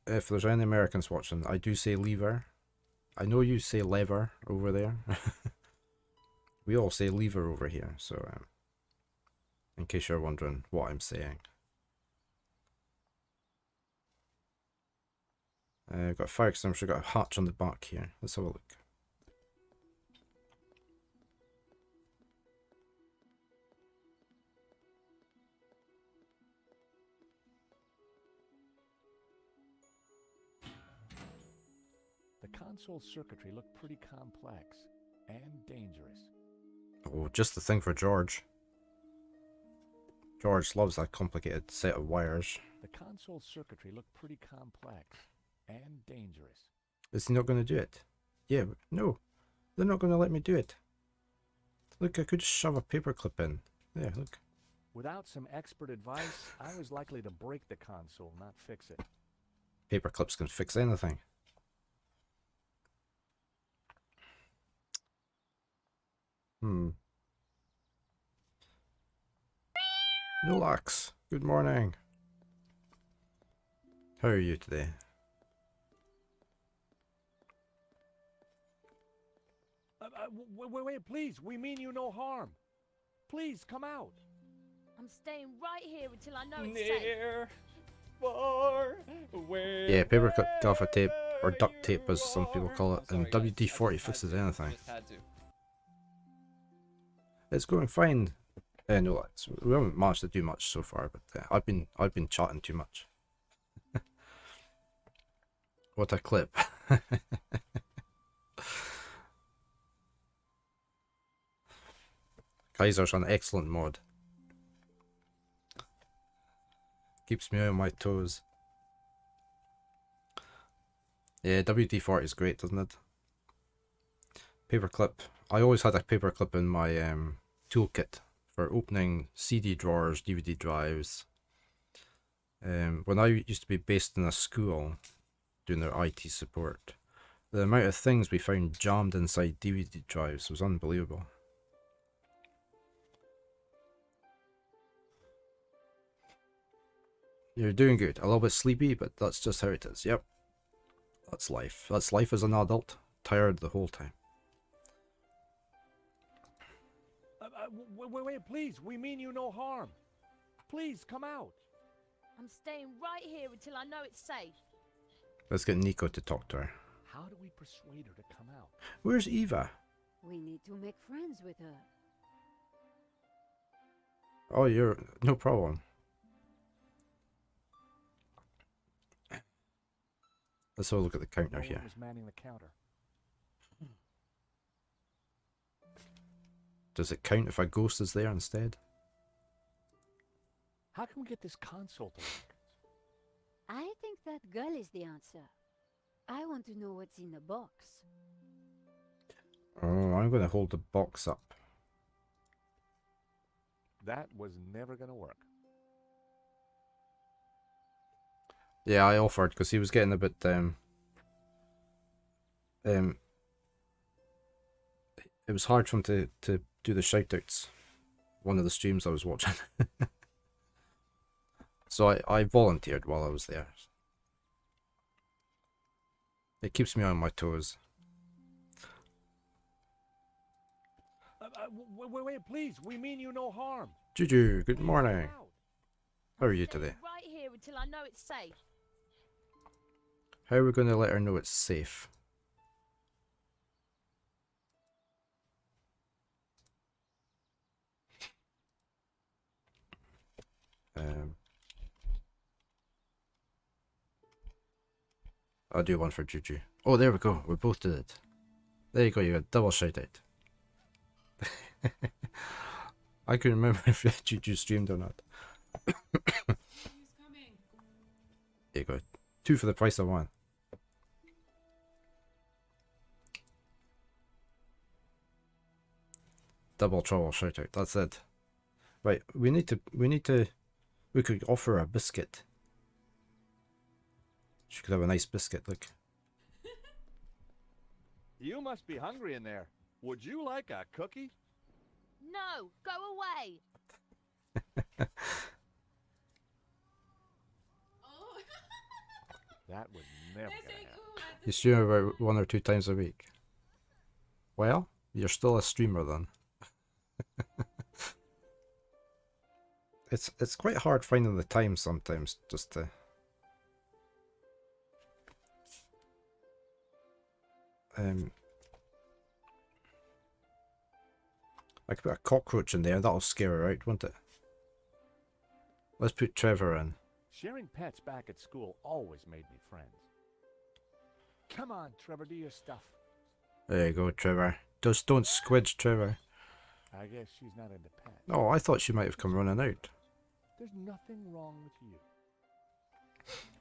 Speaker 1: If there's any Americans watching, I do say lever. I know you say lever over there. We all say lever over here, so in case you're wondering what I'm saying. Got a fire extinguisher, got a hatch on the back here. Let's have a look.
Speaker 6: The console circuitry looked pretty complex and dangerous.
Speaker 1: Oh, just the thing for George. George loves that complicated set of wires.
Speaker 6: The console circuitry looked pretty complex and dangerous.
Speaker 1: Is he not going to do it? Yeah, no. They're not going to let me do it. Look, I could just shove a paperclip in. There, look.
Speaker 6: Without some expert advice, I was likely to break the console, not fix it.
Speaker 1: Paperclips can fix anything. Nulax, good morning. How are you today?
Speaker 6: Wait, please. We mean you no harm. Please, come out.
Speaker 4: I'm staying right here until I know it's safe.
Speaker 10: Near, far, where.
Speaker 1: Yeah, paperclip, gaffer tape, or duct tape as some people call it, and WD-40 fixes anything. It's going fine. Nulax, we haven't managed to do much so far, but I've been chatting too much. What a clip. Kaiser's an excellent mod. Keeps me on my toes. Yeah, WD-40 is great, doesn't it? Paperclip. I always had a paperclip in my toolkit for opening CD drawers, DVD drives. When I used to be based in a school doing their IT support, the amount of things we found jammed inside DVD drives was unbelievable. You're doing good. A little bit sleepy, but that's just how it is. Yep. That's life. That's life as an adult. Tired the whole time.
Speaker 6: Wait, please. We mean you no harm. Please, come out.
Speaker 4: I'm staying right here until I know it's safe.
Speaker 1: Let's get Nico to talk to her.
Speaker 6: How do we persuade her to come out?
Speaker 1: Where's Eva?
Speaker 3: We need to make friends with her.
Speaker 1: Oh, you're... no problem. Let's have a look at the counter
Speaker 6: No
Speaker 1: here.
Speaker 6: one was manning the counter.
Speaker 1: Does it count if a ghost is there instead?
Speaker 6: How can we get this console to work?
Speaker 3: I think that girl is the answer. I want to know what's in the box.
Speaker 1: Oh, I'm going to hold the box up.
Speaker 6: That was never going to work.
Speaker 1: Yeah, I offered because he was getting a bit it was hard for him to do the shoutouts. One of the streams I was watching. So I volunteered while I was there. It keeps me on my toes.
Speaker 6: Wait, please. We mean you no harm.
Speaker 1: Juju, good
Speaker 6: Please,
Speaker 1: morning.
Speaker 6: come out.
Speaker 1: How are you
Speaker 4: Staying
Speaker 1: today?
Speaker 4: right here until I know it's safe.
Speaker 1: How are we going to let her know it's safe? I'll do one for Juju. Oh, there we go. We both did it. There you go. You got double shout out. I couldn't remember if Juju streamed or not. There you go. 2 for the price of 1. Double trouble shout out. That's it. Right, we could offer a biscuit. She could have a nice biscuit, look.
Speaker 6: You must be hungry in there. Would you like a cookie?
Speaker 4: No, go away.
Speaker 6: That was never going to happen.
Speaker 1: You stream about 1 or 2 times a week. Well, you're still a streamer then. It's quite hard finding the time sometimes just to I could put a cockroach in there. That'll scare her out, won't it? Let's put Trevor in.
Speaker 6: Sharing pets back at school always made me friends. Come on, Trevor, do your stuff.
Speaker 1: There you go, Trevor. Just don't squidge, Trevor.
Speaker 6: I guess she's not into pets.
Speaker 1: Oh, I thought she might have come running out.
Speaker 6: There's nothing wrong with you.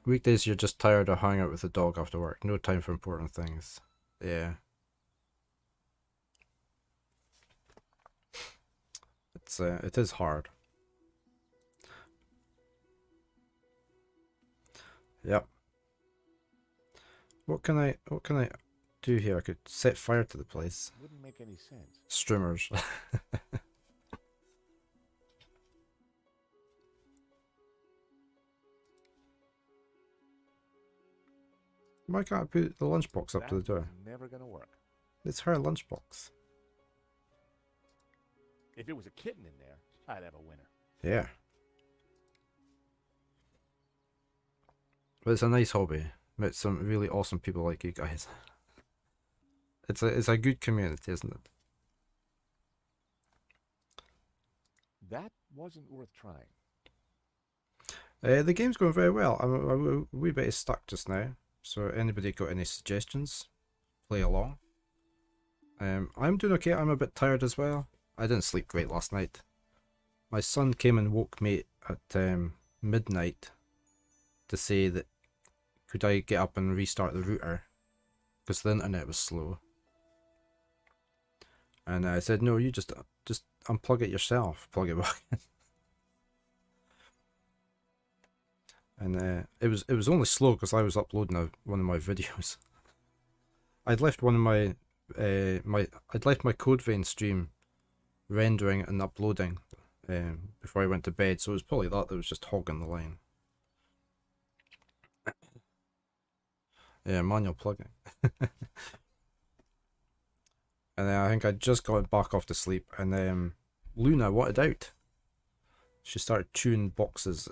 Speaker 1: Weekdays, you're just tired of hanging out with the dog after work. No time for important things. Yeah. It is hard. Yep. What can I do here? I could set fire to the place.
Speaker 6: Wouldn't make any sense.
Speaker 1: Streamers. Why can't I put the lunchbox up to the door?
Speaker 6: Never gonna work.
Speaker 1: It's her lunchbox.
Speaker 6: If it was a kitten in there, I'd have a winner.
Speaker 1: Yeah. But it's a nice hobby. Met some really awesome people like you guys. It's a good community, isn't it?
Speaker 6: That wasn't worth trying.
Speaker 1: The game's going very well. I'm a wee bit stuck just now. So anybody got any suggestions? Play along. I'm doing okay. I'm a bit tired as well. I didn't sleep great last night. My son came and woke me at midnight to say that could I get up and restart the router because the internet was slow. And I said, no, you just unplug it yourself, plug it back in. And it was only slow because I was uploading one of my videos. I'd left one of my I'd left my Code Vein stream rendering and uploading before I went to bed, so it was probably that was just hogging the line. Yeah, manual plugging. And then I think I just got back off to sleep, and Luna wanted out. She started chewing boxes.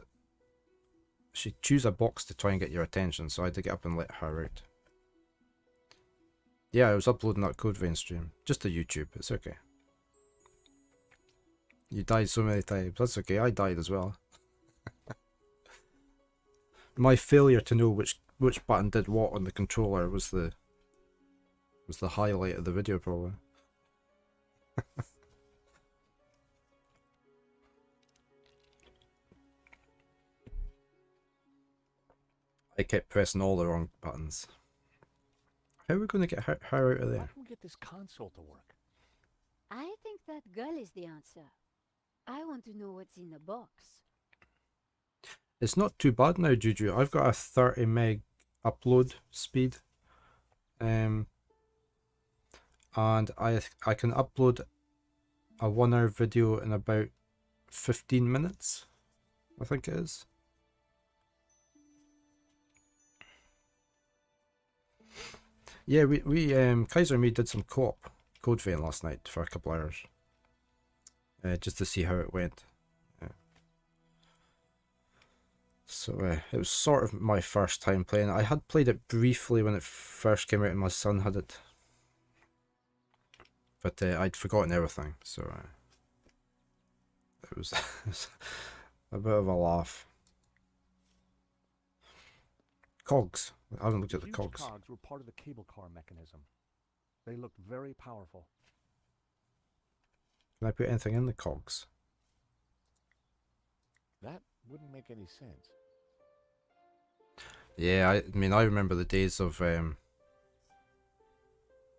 Speaker 1: She chews a box to try and get your attention, so I had to get up and let her out. Yeah, I was uploading that Code Vein stream. Just to YouTube, it's okay. You died so many times, that's okay, I died as well. My failure to know which button did what on the controller was the highlight of the video, probably. I kept pressing all the wrong buttons. How are we going to get her out of there?
Speaker 6: How can we get this console to work?
Speaker 3: I think that girl is the answer. I want to know what's in the box.
Speaker 1: It's not too bad now, Juju. I've got a 30 meg upload speed. And I can upload a 1 hour video in about 15 minutes. I think it is. Yeah, we Kaiser and me did some co-op Code Vein last night for a couple hours. Just to see how it went. So it was sort of my first time playing it. I had played it briefly when it first came out and my son had it. But I'd forgotten everything, so it was a bit of a laugh. Cogs. I haven't looked at the cogs.
Speaker 6: Cogs were part of the cable car mechanism. They looked very powerful.
Speaker 1: Can I put anything in the cogs?
Speaker 6: That wouldn't make any sense.
Speaker 1: Yeah, I mean, I remember the days of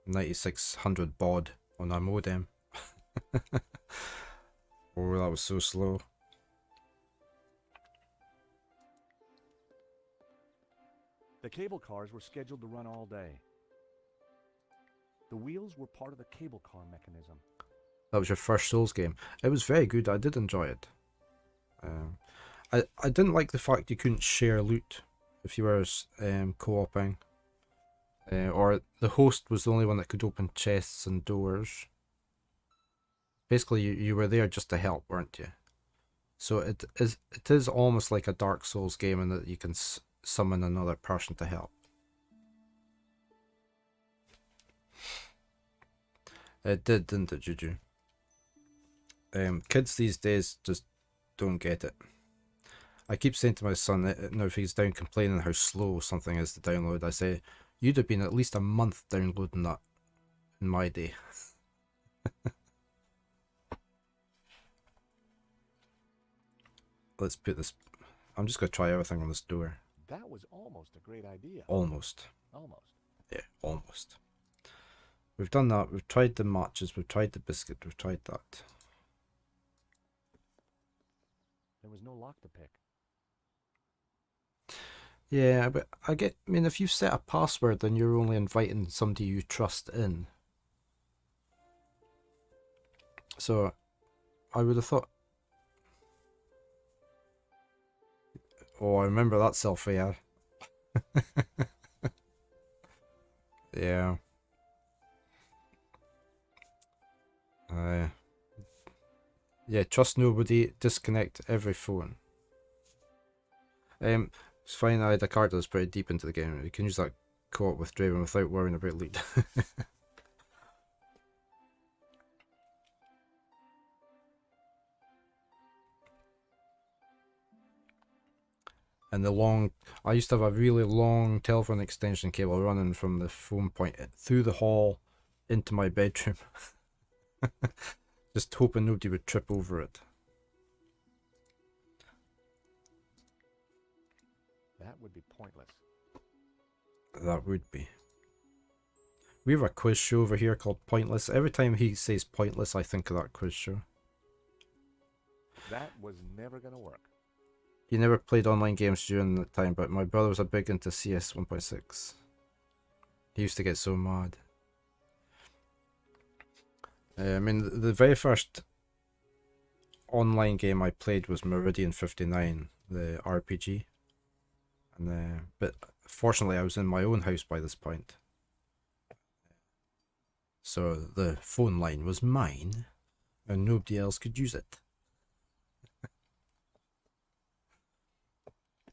Speaker 1: 9600 baud on our modem. Oh, that was so slow.
Speaker 6: The cable cars were scheduled to run all day. The wheels were part of the cable car mechanism.
Speaker 1: That was your first Souls game. It was very good. I did enjoy it. I didn't like the fact you couldn't share loot if you were co-oping. Or the host was the only one that could open chests and doors. Basically, you were there just to help, weren't you? So it is almost like a Dark Souls game in that you can summon another person to help. It did, didn't it, Juju? Kids these days just don't get it. I keep saying to my son, now if he's down complaining how slow something is to download, I say, you'd have been at least a month downloading that in my day. Let's put this... I'm just going to try everything on this door.
Speaker 6: That was almost a great idea.
Speaker 1: Almost.
Speaker 6: Almost.
Speaker 1: Yeah, almost. We've done that. We've tried the matches. We've tried the biscuit. We've tried that.
Speaker 6: There was no lock to pick.
Speaker 1: Yeah, but I mean, if you set a password, then you're only inviting somebody you trust in. So, I would have thought... Oh, I remember that selfie, yeah. Yeah. Yeah, trust nobody, disconnect every phone. It's fine, I had a card that was pretty deep into the game. You can use that co-op with Draven without worrying about lead. And the long... I used to have a really long telephone extension cable running from the phone point through the hall into my bedroom. Just hoping nobody would trip over it.
Speaker 6: That would be pointless.
Speaker 1: That would be. We have a quiz show over here called Pointless. Every time he says pointless, I think of that quiz show.
Speaker 6: That was never going to work.
Speaker 1: He never played online games during that time, but my brother was a big into CS 1.6. He used to get so mad. I mean, the very first online game I played was Meridian 59, the RPG. And but fortunately, I was in my own house by this point, so the phone line was mine, and nobody else could use it.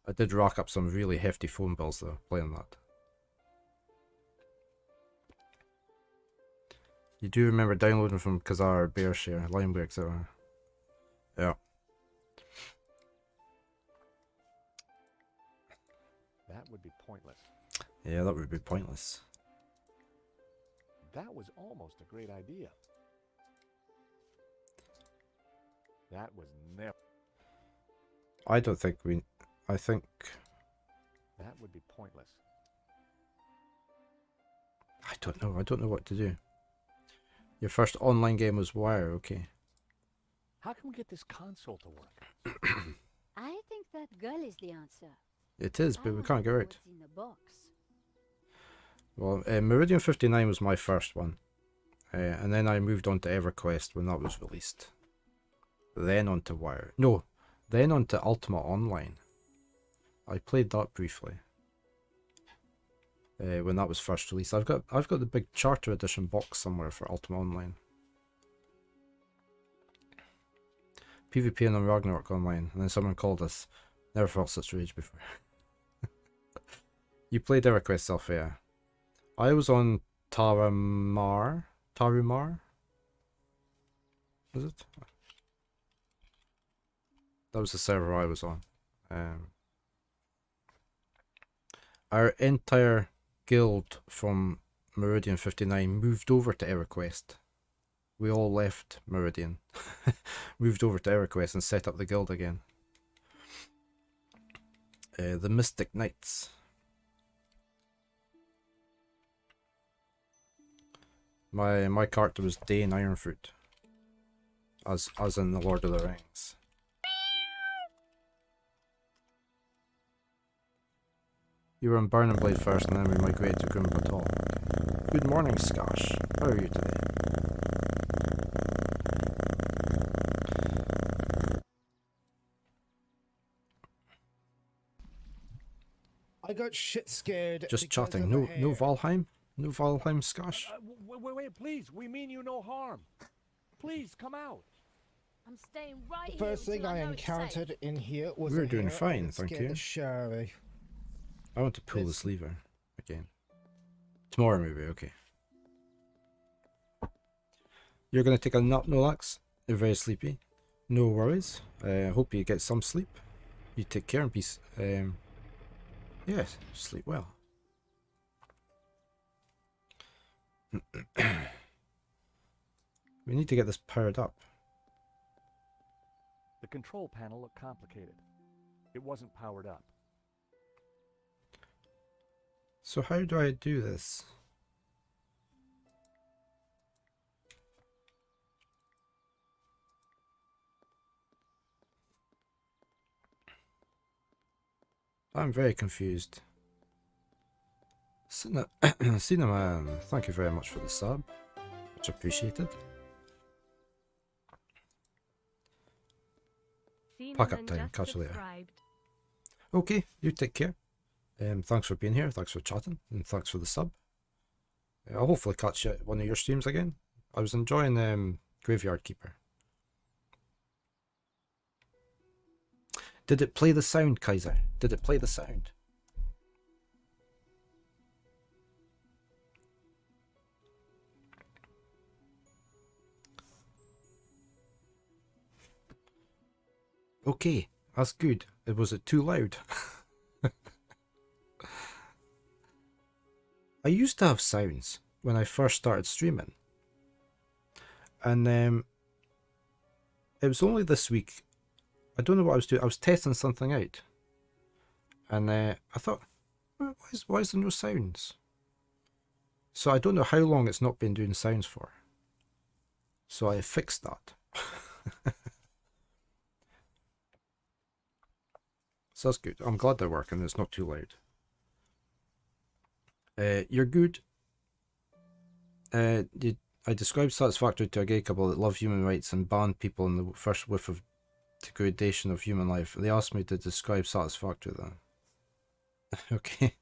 Speaker 1: I did rack up some really hefty phone bills though, playing that. You do remember downloading from Kazar, Bearshare, Limeberg, etc. Yeah.
Speaker 6: That would be pointless.
Speaker 1: Yeah, that would be pointless.
Speaker 6: That was almost a great idea. That was never...
Speaker 1: I don't think we... I think...
Speaker 6: That would be pointless.
Speaker 1: I don't know. I don't know what to do. Your first online game was Wire, okay.
Speaker 6: How can we get this console to work?
Speaker 3: I think that girl is the answer.
Speaker 1: It is, but we can't get
Speaker 3: out.
Speaker 1: out.
Speaker 3: What's in the box?
Speaker 1: Well, Meridian 59 was my first one. And then I moved on to EverQuest when that was released. Then on to Wire. No, then on to Ultima Online. I played that briefly. When that was first released. I've got the big Charter Edition box somewhere for Ultima Online. PvP and then Ragnarok Online. And then someone called us. Never felt such rage before. You played EverQuest self, yeah. I was on Tarumar? Was it? That was the server I was on. Our entire guild from Meridian 59 moved over to EverQuest. We all left Meridian, moved over to EverQuest and set up the guild again. The Mystic Knights. My character was Dane Ironfoot, as in the Lord of the Rings. You were on Burning Blade first, and then we migrated to Grim Battle. Good morning, Skosh. How are you today?
Speaker 11: I got shit scared.
Speaker 1: Just
Speaker 11: because
Speaker 1: chatting.
Speaker 11: of
Speaker 1: No,
Speaker 11: the hair.
Speaker 1: no Valheim. No Valheim, Skosh.
Speaker 6: Wait, please. We mean you no harm. Please, come out.
Speaker 4: I'm staying right
Speaker 11: The
Speaker 4: here.
Speaker 11: first thing
Speaker 4: until
Speaker 11: I
Speaker 4: know it's safe.
Speaker 11: encountered in here was
Speaker 1: We're
Speaker 11: a
Speaker 1: doing
Speaker 11: hair,
Speaker 1: fine,
Speaker 11: and it
Speaker 1: thank
Speaker 11: scared
Speaker 1: you.
Speaker 11: the Sherry.
Speaker 1: I want to pull
Speaker 11: It's-
Speaker 1: this lever again. Tomorrow maybe, okay. You're going to take a nap, Nolax? You're very sleepy. No worries. Hope you get some sleep. You take care and peace. Yes, sleep well. We need to get this powered up.
Speaker 6: The control panel looked complicated. It wasn't powered up.
Speaker 1: So how do I do this? I'm very confused. Cinnamon, thank you very much for the sub. Much appreciated. Pack up time, catch you later. Okay, you take care. Thanks for being here, thanks for chatting, and thanks for the sub. I'll hopefully catch you at one of your streams again. I was enjoying Graveyard Keeper. Did it play the sound, Kaiser? Did it play the sound? Okay, that's good. Was it too loud? I used to have sounds when I first started streaming. And it was only this week. I don't know what I was doing. I was testing something out. And I thought, why is there no sounds? So I don't know how long it's not been doing sounds for. So I fixed that. So that's good. I'm glad they're working. It's not too loud. You're good. I described Satisfactory to a gay couple that love human rights and banned people in the first whiff of degradation of human life. They asked me to describe Satisfactory then. Okay.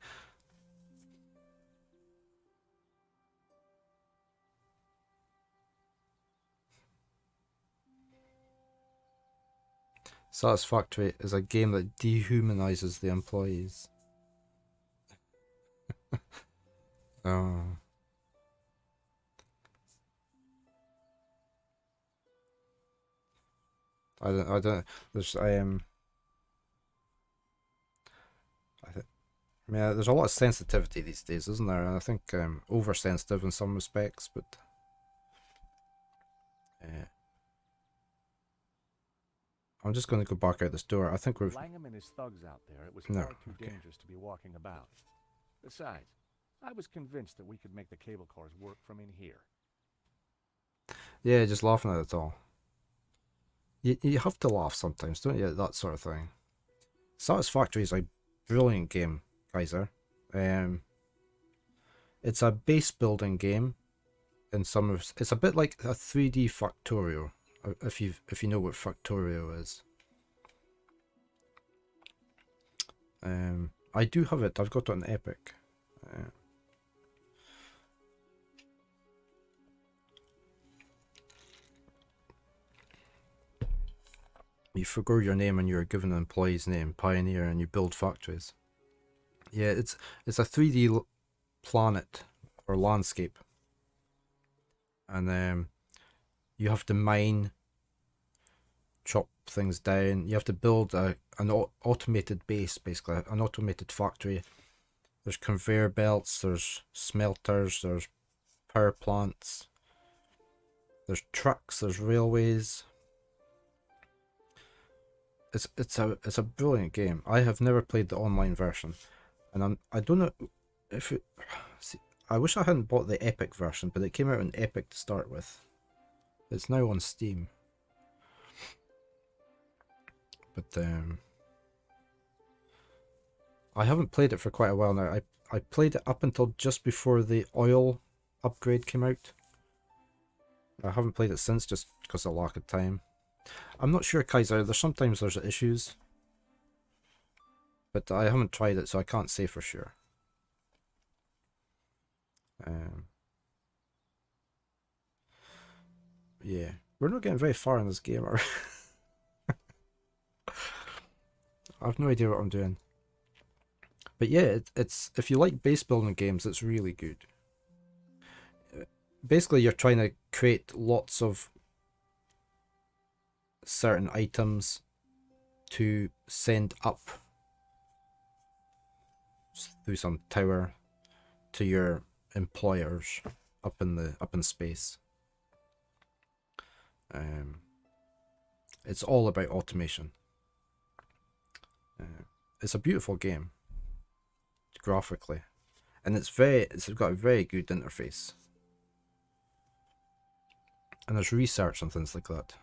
Speaker 1: Satisfactory is a game that dehumanizes the employees. Oh. I don't, there's, yeah, there's a lot of sensitivity these days, isn't there? And I think oversensitive in some respects, but I'm just going to go back out this door. I think we've...
Speaker 6: Langham and his thugs out there, it was
Speaker 1: No,
Speaker 6: far too
Speaker 1: okay.
Speaker 6: dangerous to be walking about. Besides, I was convinced that we could make the cable cars work from in here.
Speaker 1: Yeah, just laughing at it all. You have to laugh sometimes, don't you? That sort of thing. Satisfactory is a brilliant game, Kaiser. It's a base building game. In some of it's a bit like a 3D Factorio, if you know what Factorio is. I do have it. I've got it on Epic. You forgo your name and you're given an employee's name, Pioneer, and you build factories. Yeah, it's a 3D planet or landscape, and you have to mine, chop things down. You have to build an automated base, basically an automated factory. There's conveyor belts, there's smelters, there's power plants, there's trucks, there's railways. It's a brilliant game. I have never played the online version, and I don't know if it. See, I wish I hadn't bought the Epic version, but it came out on Epic to start with. It's now on Steam. But I haven't played it for quite a while now. I played it up until just before the oil upgrade came out. I haven't played it since, just because of lack of time. I'm not sure, Kaiser. Sometimes there's issues, but I haven't tried it, so I can't say for sure. Yeah, we're not getting very far in this game, are we? I have no idea what I'm doing. But yeah, it's if you like base building games, it's really good. Basically, you're trying to create lots of certain items to send up through some tower to your employers up in space. It's all about automation. It's a beautiful game graphically, and it's got a very good interface, and there's research and things like that.